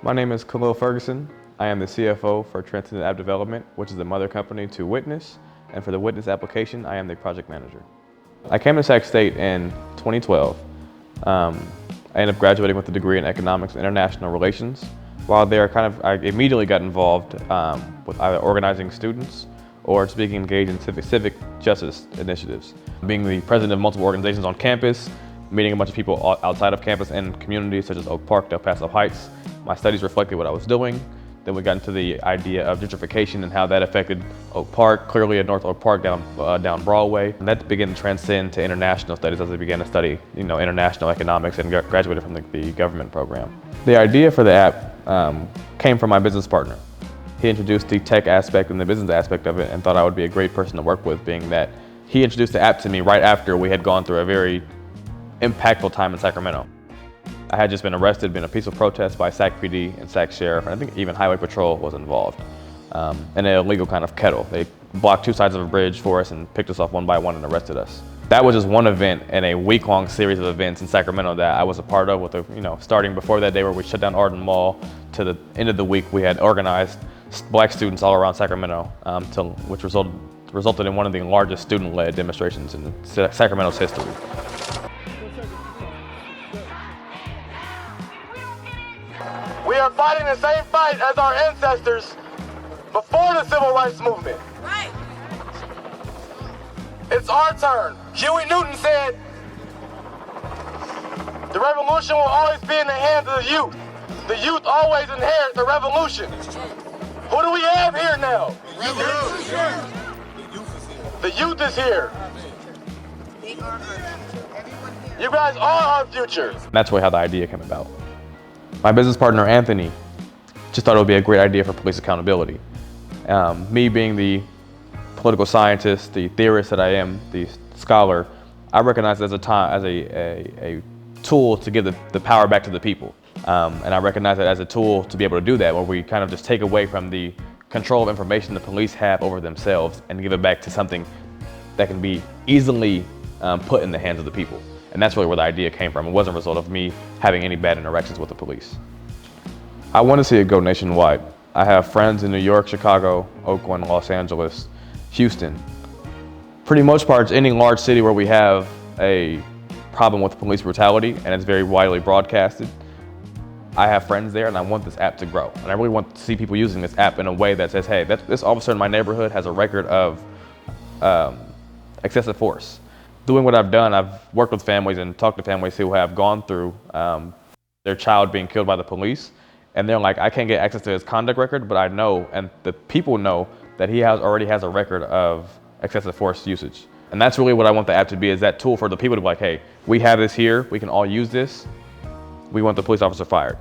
My name is Khalil Ferguson. I am the CFO for Transcendent App Development, which is the mother company to Witness. And for the Witness application, I am the project manager. I came to Sac State in 2012. I ended up graduating with a degree in economics and international relations. While there, I immediately got involved with either organizing students or just being engaged in civic justice initiatives. Being the president of multiple organizations on campus, meeting a bunch of people outside of campus and communities such as Oak Park, Del Paso Heights. My studies reflected what I was doing. Then we got into the idea of gentrification and how that affected Oak Park, clearly at North Oak Park down Broadway. And that began to transcend to international studies as I began to study international economics and graduated from the government program. The idea for the app came from my business partner. He introduced the tech aspect and the business aspect of it and thought I would be a great person to work with, being that he introduced the app to me right after we had gone through a very impactful time in Sacramento. I had just been arrested in a peaceful protest by Sac PD and Sac Sheriff, and I think even Highway Patrol was involved. In an illegal kind of kettle. They blocked two sides of a bridge for us and picked us off one by one and arrested us. That was just one event in a week-long series of events in Sacramento that I was a part of, starting before that day where we shut down Arden Mall to the end of the week. We had organized black students all around Sacramento, which resulted in one of the largest student-led demonstrations in Sacramento's history. We are fighting the same fight as our ancestors before the Civil Rights Movement. Right. It's our turn. Huey Newton said, the revolution will always be in the hands of the youth. The youth always inherit the revolution. Who do we have here now? The youth is here. You guys are our future. That's really how the idea came about. My business partner, Anthony, just thought it would be a great idea for police accountability. Me being the political scientist, the theorist that I am, the scholar, I recognize it as a tool to give the power back to the people. And I recognize it as a tool to be able to do that, where we kind of just take away from the control of information the police have over themselves and give it back to something that can be easily put in the hands of the people. And that's really where the idea came from. It wasn't a result of me having any bad interactions with the police. I want to see it go nationwide. I have friends in New York, Chicago, Oakland, Los Angeles, Houston. Pretty most parts, any large city where we have a problem with police brutality and it's very widely broadcasted, I have friends there and I want this app to grow. And I really want to see people using this app in a way that says, hey, this officer in my neighborhood has a record of excessive force. Doing what I've done, I've worked with families and talked to families who have gone through their child being killed by the police. And they're like, I can't get access to his conduct record, but I know, and the people know, that he already has a record of excessive force usage. And that's really what I want the app to be, is that tool for the people to be like, hey, we have this here, we can all use this. We want the police officer fired.